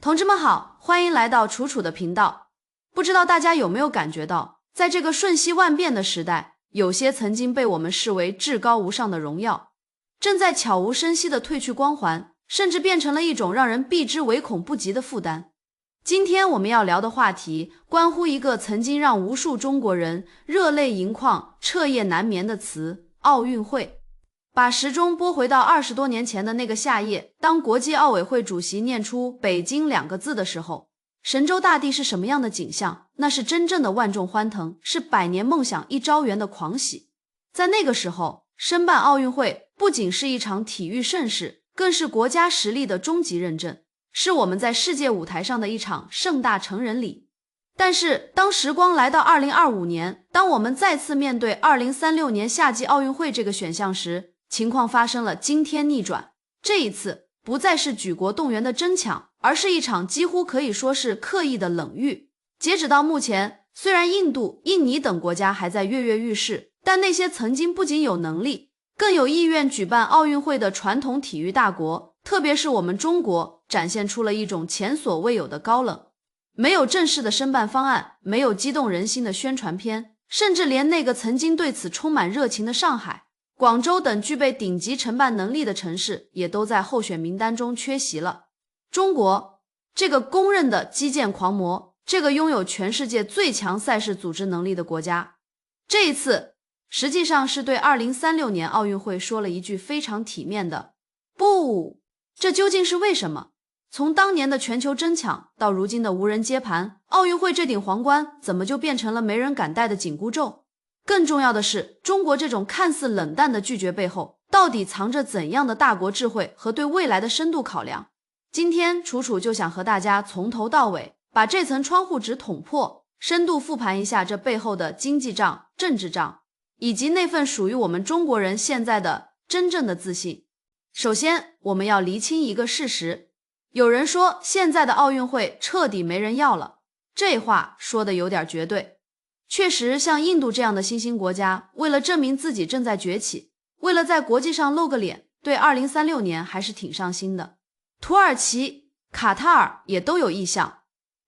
同志们好，欢迎来到楚楚的频道。不知道大家有没有感觉到，在这个瞬息万变的时代，有些曾经被我们视为至高无上的荣耀，正在悄无声息地褪去光环，甚至变成了一种让人避之唯恐不及的负担。今天我们要聊的话题，关乎一个曾经让无数中国人热泪盈眶、彻夜难眠的词——奥运会。把时钟拨回到20多年前的那个夏夜，当国际奥委会主席念出北京2个字的时候，神州大地是什么样的景象？那是真正的万众欢腾，是百年梦想一朝圆的狂喜。在那个时候，申办奥运会不仅是一场体育盛事，更是国家实力的终极认证，是我们在世界舞台上的一场盛大成人礼。但是当时光来到2025年，当我们再次面对2036年夏季奥运会这个选项时，情况发生了惊天逆转。这一次不再是举国动员的争抢，而是一场几乎可以说是刻意的冷遇。截止到目前，虽然印度、印尼等国家还在跃跃欲试，但那些曾经不仅有能力，更有意愿举办奥运会的传统体育大国，特别是我们中国，展现出了一种前所未有的高冷。没有正式的申办方案，没有激动人心的宣传片，甚至连那个曾经对此充满热情的上海、广州等具备顶级承办能力的城市也都在候选名单中缺席了。中国这个公认的基建狂魔，这个拥有全世界最强赛事组织能力的国家，这一次实际上是对2036年奥运会说了一句非常体面的不。这究竟是为什么？从当年的全球争抢到如今的无人接盘，奥运会这顶皇冠怎么就变成了没人敢戴的紧箍咒？更重要的是，中国这种看似冷淡的拒绝背后，到底藏着怎样的大国智慧和对未来的深度考量？今天楚楚就想和大家从头到尾把这层窗户纸捅破，深度复盘一下这背后的经济账、政治账，以及那份属于我们中国人现在的真正的自信。首先，我们要厘清一个事实，有人说现在的奥运会彻底没人要了，这话说的有点绝对。确实，像印度这样的新兴国家，为了证明自己正在崛起，为了在国际上露个脸，对2036年还是挺上心的。土耳其、卡塔尔也都有意向。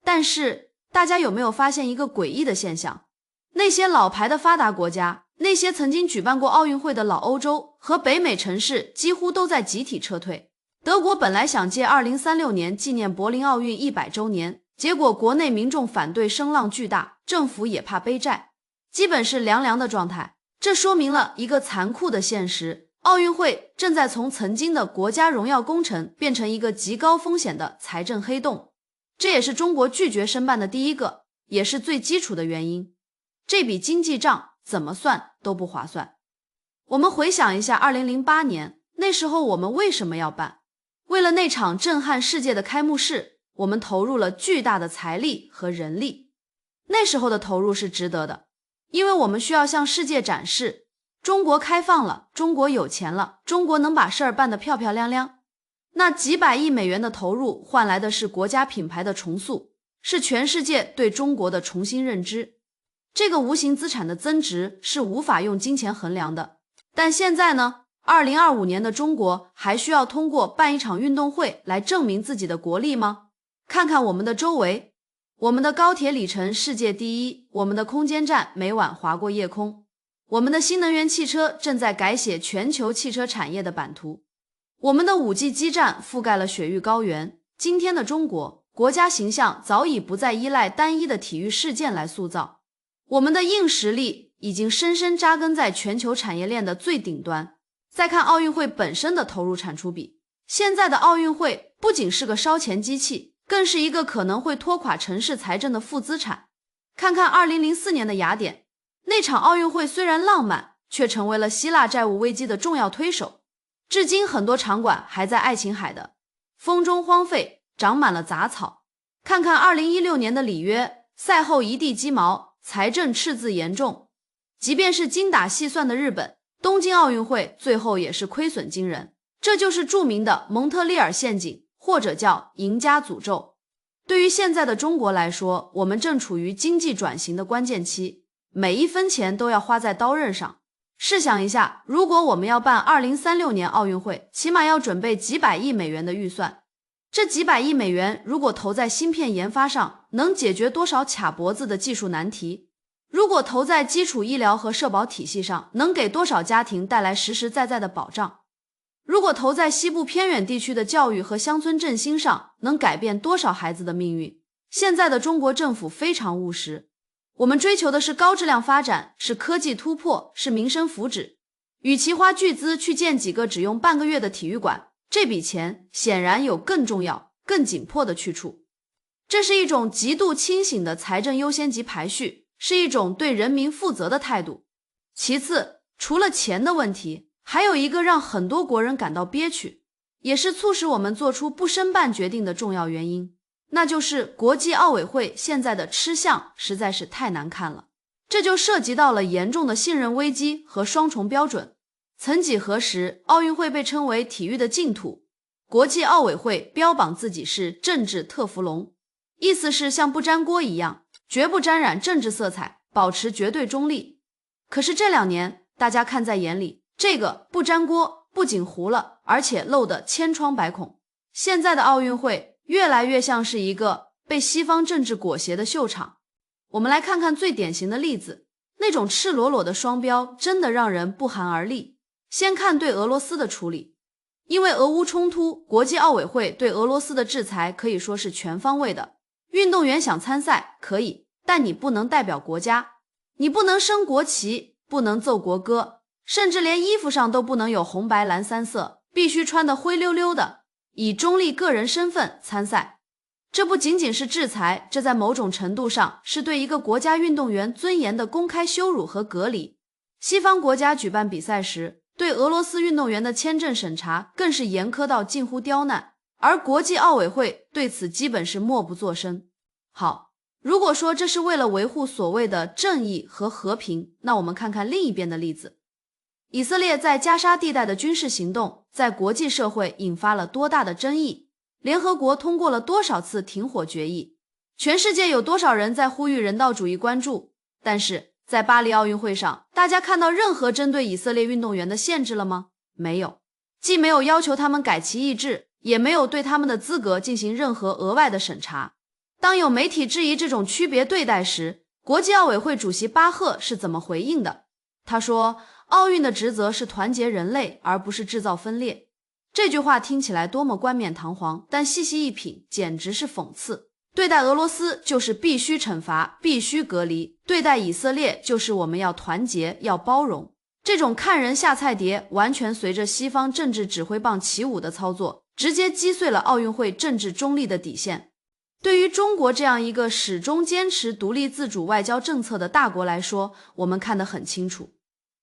但是大家有没有发现一个诡异的现象？那些老牌的发达国家，那些曾经举办过奥运会的老欧洲和北美城市几乎都在集体撤退。德国本来想借2036年纪念柏林奥运100周年，结果国内民众反对声浪巨大，政府也怕背债，基本是凉凉的状态。这说明了一个残酷的现实，奥运会正在从曾经的国家荣耀工程变成一个极高风险的财政黑洞。这也是中国拒绝申办的第一个，也是最基础的原因。这笔经济账怎么算都不划算。我们回想一下2008年，那时候我们为什么要办？为了那场震撼世界的开幕式，我们投入了巨大的财力和人力。那时候的投入是值得的，因为我们需要向世界展示，中国开放了，中国有钱了，中国能把事儿办得漂漂亮亮。那几百亿美元的投入换来的是国家品牌的重塑，是全世界对中国的重新认知。这个无形资产的增值是无法用金钱衡量的。但现在呢？2025年的中国还需要通过办一场运动会来证明自己的国力吗？看看我们的周围，我们的高铁里程世界第一，我们的空间站每晚划过夜空，我们的新能源汽车正在改写全球汽车产业的版图，我们的 5G 基站覆盖了雪域高原。今天的中国，国家形象早已不再依赖单一的体育事件来塑造，我们的硬实力已经深深扎根在全球产业链的最顶端。再看奥运会本身的投入产出比，现在的奥运会不仅是个烧钱机器，更是一个可能会拖垮城市财政的负资产。看看2004年的雅典，那场奥运会虽然浪漫，却成为了希腊债务危机的重要推手。至今很多场馆还在爱琴海的风中荒废，长满了杂草。看看2016年的里约，赛后一地鸡毛，财政赤字严重。即便是精打细算的日本，东京奥运会最后也是亏损惊人。这就是著名的蒙特利尔陷阱，或者叫赢家诅咒。对于现在的中国来说，我们正处于经济转型的关键期，每一分钱都要花在刀刃上。试想一下，如果我们要办2036年奥运会，起码要准备几百亿美元的预算，这几百亿美元如果投在芯片研发上，能解决多少卡脖子的技术难题？如果投在基础医疗和社保体系上，能给多少家庭带来实实在在的保障？如果投在西部偏远地区的教育和乡村振兴上，能改变多少孩子的命运？现在的中国政府非常务实，我们追求的是高质量发展，是科技突破，是民生福祉。与其花巨资去建几个只用半个月的体育馆，这笔钱显然有更重要、更紧迫的去处。这是一种极度清醒的财政优先级排序，是一种对人民负责的态度。其次，除了钱的问题，还有一个让很多国人感到憋屈，也是促使我们做出不申办决定的重要原因，那就是国际奥委会现在的吃相实在是太难看了。这就涉及到了严重的信任危机和双重标准。曾几何时，奥运会被称为体育的净土，国际奥委会标榜自己是政治特氟龙，意思是像不粘锅一样，绝不沾染政治色彩，保持绝对中立。可是这2年，大家看在眼里，这个不粘锅不仅糊了，而且漏得千疮百孔。现在的奥运会越来越像是一个被西方政治裹挟的秀场。我们来看看最典型的例子，那种赤裸裸的双标真的让人不寒而栗。先看对俄罗斯的处理，因为俄乌冲突，国际奥委会对俄罗斯的制裁可以说是全方位的。运动员想参赛可以，但你不能代表国家，你不能升国旗，不能奏国歌，甚至连衣服上都不能有红白蓝3色，必须穿得灰溜溜的，以中立个人身份参赛。这不仅仅是制裁，这在某种程度上是对一个国家运动员尊严的公开羞辱和隔离。西方国家举办比赛时，对俄罗斯运动员的签证审查更是严苛到近乎刁难，而国际奥委会对此基本是默不作声。好，如果说这是为了维护所谓的正义和和平，那我们看看另一边的例子。以色列在加沙地带的军事行动在国际社会引发了多大的争议？联合国通过了多少次停火决议？全世界有多少人在呼吁人道主义关注？但是在巴黎奥运会上，大家看到任何针对以色列运动员的限制了吗？没有，既没有要求他们改其意志，也没有对他们的资格进行任何额外的审查。当有媒体质疑这种区别对待时，国际奥委会主席巴赫是怎么回应的？他说，奥运的职责是团结人类，而不是制造分裂。这句话听起来多么冠冕堂皇，但细细一品，简直是讽刺。对待俄罗斯就是必须惩罚，必须隔离；对待以色列就是我们要团结，要包容。这种看人下菜碟，完全随着西方政治指挥棒起舞的操作，直接击碎了奥运会政治中立的底线。对于中国这样一个始终坚持独立自主外交政策的大国来说，我们看得很清楚，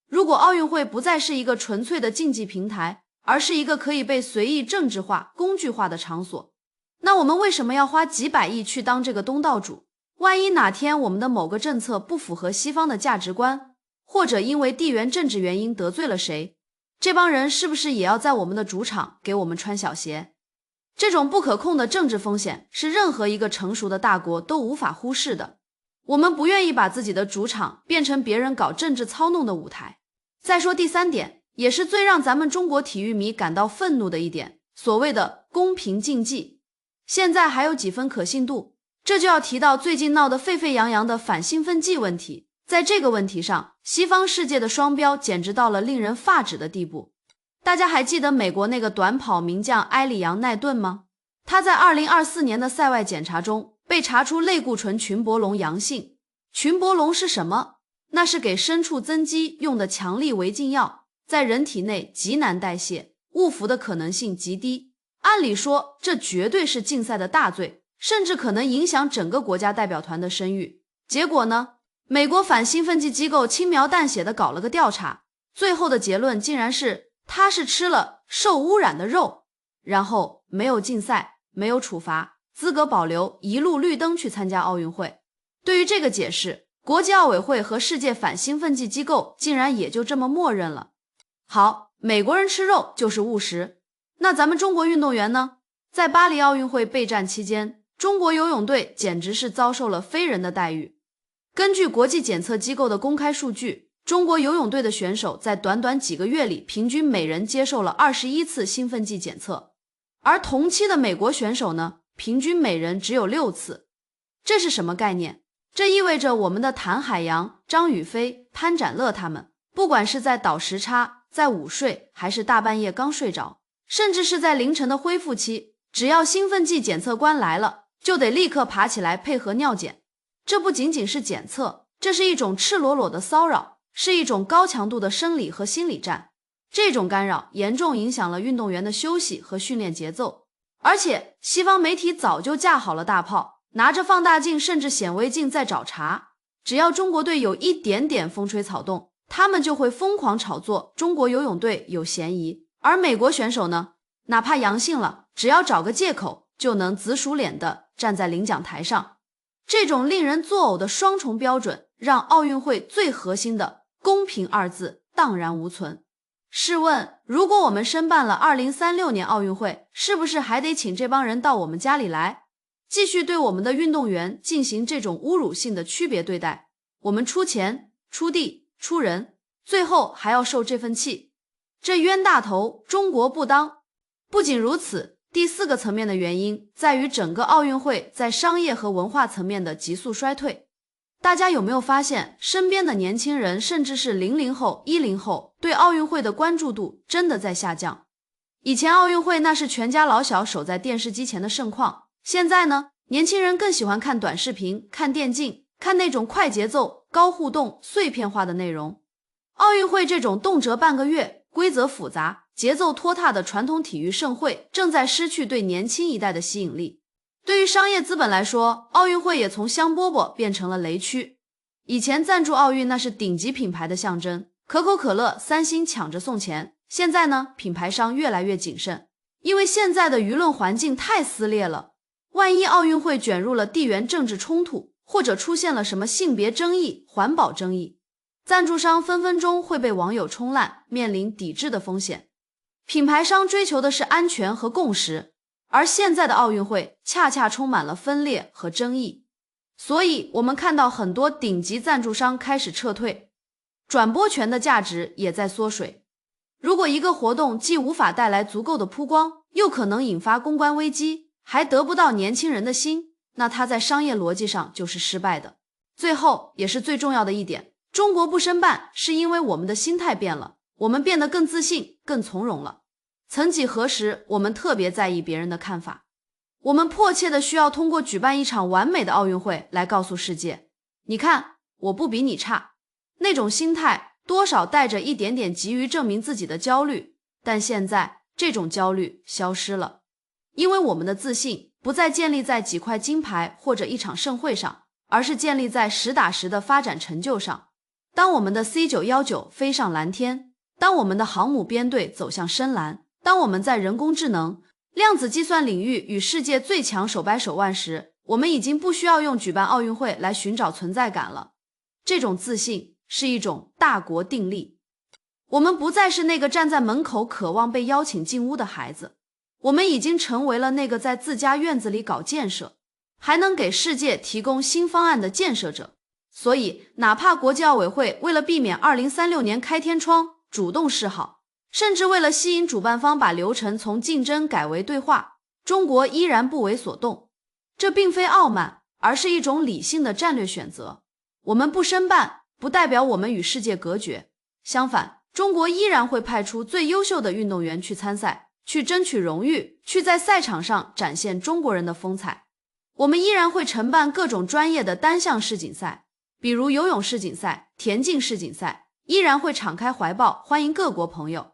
如果奥运会不再是一个纯粹的竞技平台，而是一个可以被随意政治化、工具化的场所，那我们为什么要花几百亿去当这个东道主？万一哪天我们的某个政策不符合西方的价值观，或者因为地缘政治原因得罪了谁，这帮人是不是也要在我们的主场给我们穿小鞋？这种不可控的政治风险是任何一个成熟的大国都无法忽视的。我们不愿意把自己的主场变成别人搞政治操弄的舞台。再说第3点，也是最让咱们中国体育迷感到愤怒的一点，所谓的公平竞技。现在还有几分可信度？这就要提到最近闹得沸沸扬扬的反兴奋剂问题。在这个问题上，西方世界的双标简直到了令人发指的地步。大家还记得美国那个短跑名将埃里扬奈顿吗？他在2024年的赛外检查中被查出类固醇群泊龙阳性。群泊龙是什么？那是给牲畜增肌用的强力违禁药，在人体内极难代谢，误服的可能性极低。按理说，这绝对是竞赛的大罪，甚至可能影响整个国家代表团的声誉。结果呢？美国反兴奋剂机构轻描淡写的搞了个调查，最后的结论竟然是他是吃了受污染的肉，然后没有禁赛，没有处罚，资格保留，一路绿灯去参加奥运会。对于这个解释，国际奥委会和世界反兴奋剂机构竟然也就这么默认了。好，美国人吃肉就是误食，那咱们中国运动员呢？在巴黎奥运会备战期间，中国游泳队简直是遭受了非人的待遇。根据国际检测机构的公开数据，中国游泳队的选手在短短几个月里，平均每人接受了21次兴奋剂检测，而同期的美国选手呢，平均每人只有6次。这是什么概念？这意味着我们的谭海洋、张雨霏、潘展乐他们，不管是在倒时差、在午睡，还是大半夜刚睡着，甚至是在凌晨的恢复期，只要兴奋剂检测官来了，就得立刻爬起来配合尿检。这不仅仅是检测，这是一种赤裸裸的骚扰，是一种高强度的生理和心理战。这种干扰严重影响了运动员的休息和训练节奏。而且西方媒体早就架好了大炮，拿着放大镜甚至显微镜在找茬，只要中国队有一点点风吹草动，他们就会疯狂炒作中国游泳队有嫌疑。而美国选手呢，哪怕阳性了，只要找个借口就能紫薯脸的站在领奖台上。这种令人作呕的双重标准，让奥运会最核心的公平二字荡然无存。试问，如果我们申办了2036年奥运会，是不是还得请这帮人到我们家里来，继续对我们的运动员进行这种侮辱性的区别对待？我们出钱、出地、出人，最后还要受这份气，这冤大头中国不当。不仅如此，第4个层面的原因在于整个奥运会在商业和文化层面的急速衰退。大家有没有发现，身边的年轻人，甚至是00后、10后，对奥运会的关注度真的在下降。以前奥运会那是全家老小守在电视机前的盛况，现在呢，年轻人更喜欢看短视频、看电竞，看那种快节奏、高互动、碎片化的内容。奥运会这种动辄半个月、规则复杂、节奏拖沓的传统体育盛会，正在失去对年轻一代的吸引力。对于商业资本来说，奥运会也从香饽饽变成了雷区。以前赞助奥运那是顶级品牌的象征，可口可乐、三星抢着送钱。现在呢，品牌商越来越谨慎，因为现在的舆论环境太撕裂了。万一奥运会卷入了地缘政治冲突，或者出现了什么性别争议、环保争议，赞助商分分钟会被网友冲烂，面临抵制的风险。品牌商追求的是安全和共识，而现在的奥运会恰恰充满了分裂和争议，所以我们看到很多顶级赞助商开始撤退，转播权的价值也在缩水。如果一个活动既无法带来足够的曝光，又可能引发公关危机，还得不到年轻人的心，那它在商业逻辑上就是失败的。最后也是最重要的一点，中国不申办是因为我们的心态变了，我们变得更自信、更从容了。曾几何时，我们特别在意别人的看法，我们迫切的需要通过举办一场完美的奥运会来告诉世界，你看，我不比你差。那种心态多少带着一点点急于证明自己的焦虑，但现在这种焦虑消失了，因为我们的自信不再建立在几块金牌或者一场盛会上，而是建立在实打实的发展成就上。当我们的 C919 飞上蓝天，当我们的航母编队走向深蓝，当我们在人工智能、量子计算领域与世界最强手掰手腕时，我们已经不需要用举办奥运会来寻找存在感了。这种自信是一种大国定力。我们不再是那个站在门口渴望被邀请进屋的孩子，我们已经成为了那个在自家院子里搞建设，还能给世界提供新方案的建设者。所以，哪怕国际奥委会为了避免2036年开天窗，主动示好，甚至为了吸引主办方把流程从竞争改为对话，中国依然不为所动。这并非傲慢，而是一种理性的战略选择。我们不申办，不代表我们与世界隔绝，相反，中国依然会派出最优秀的运动员去参赛，去争取荣誉，去在赛场上展现中国人的风采。我们依然会承办各种专业的单项世锦赛，比如游泳世锦赛、田径世锦赛，依然会敞开怀抱欢迎各国朋友。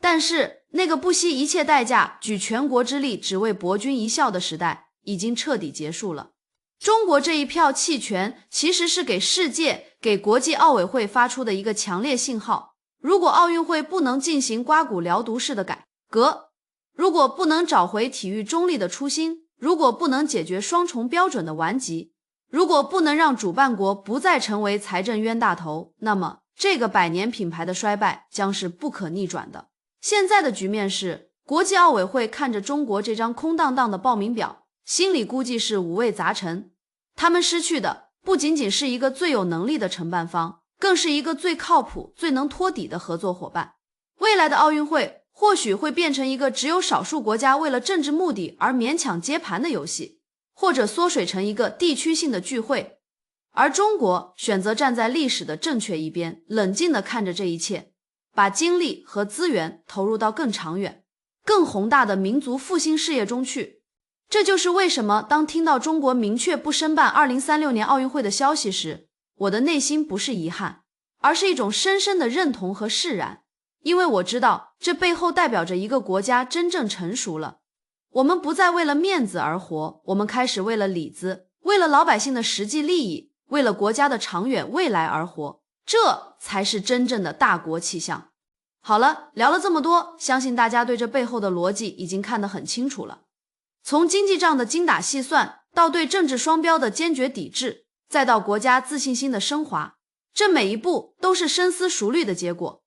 但是，那个不惜一切代价举全国之力只为博君一笑的时代已经彻底结束了。中国这一票弃权其实是给世界、给国际奥委会发出的一个强烈信号。如果奥运会不能进行刮骨疗毒式的改革，如果不能找回体育中立的初心，如果不能解决双重标准的顽疾，如果不能让主办国不再成为财政冤大头，那么这个百年品牌的衰败将是不可逆转的。现在的局面是，国际奥委会看着中国这张空荡荡的报名表，心里估计是五味杂陈。他们失去的不仅仅是一个最有能力的承办方，更是一个最靠谱、最能托底的合作伙伴。未来的奥运会或许会变成一个只有少数国家为了政治目的而勉强接盘的游戏，或者缩水成一个地区性的聚会。而中国选择站在历史的正确一边，冷静地看着这一切，把精力和资源投入到更长远、更宏大的民族复兴事业中去。这就是为什么当听到中国明确不申办2036年奥运会的消息时，我的内心不是遗憾，而是一种深深的认同和释然。因为我知道这背后代表着一个国家真正成熟了。我们不再为了面子而活，我们开始为了里子，为了老百姓的实际利益，为了国家的长远未来而活，这才是真正的大国气象。好了，聊了这么多，相信大家对这背后的逻辑已经看得很清楚了。从经济账的精打细算，到对政治双标的坚决抵制，再到国家自信心的升华，这每一步都是深思熟虑的结果。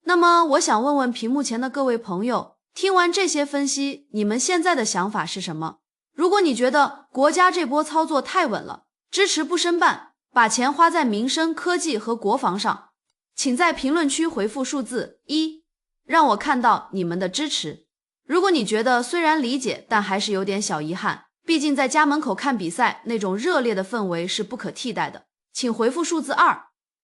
那么我想问问屏幕前的各位朋友，听完这些分析，你们现在的想法是什么？如果你觉得国家这波操作太稳了，支持不申办，把钱花在民生、科技和国防上，请在评论区回复数字1，让我看到你们的支持。如果你觉得虽然理解，但还是有点小遗憾，毕竟在家门口看比赛那种热烈的氛围是不可替代的，请回复数字2。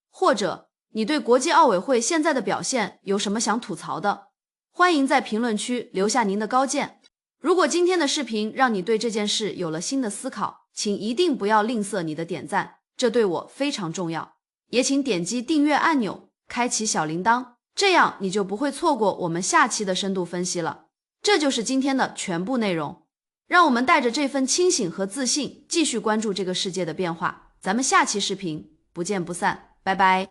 或者你对国际奥委会现在的表现有什么想吐槽的，欢迎在评论区留下您的高见。如果今天的视频让你对这件事有了新的思考，请一定不要吝啬你的点赞，这对我非常重要。也请点击订阅按钮，开启小铃铛，这样你就不会错过我们下期的深度分析了。这就是今天的全部内容，让我们带着这份清醒和自信，继续关注这个世界的变化。咱们下期视频不见不散，拜拜。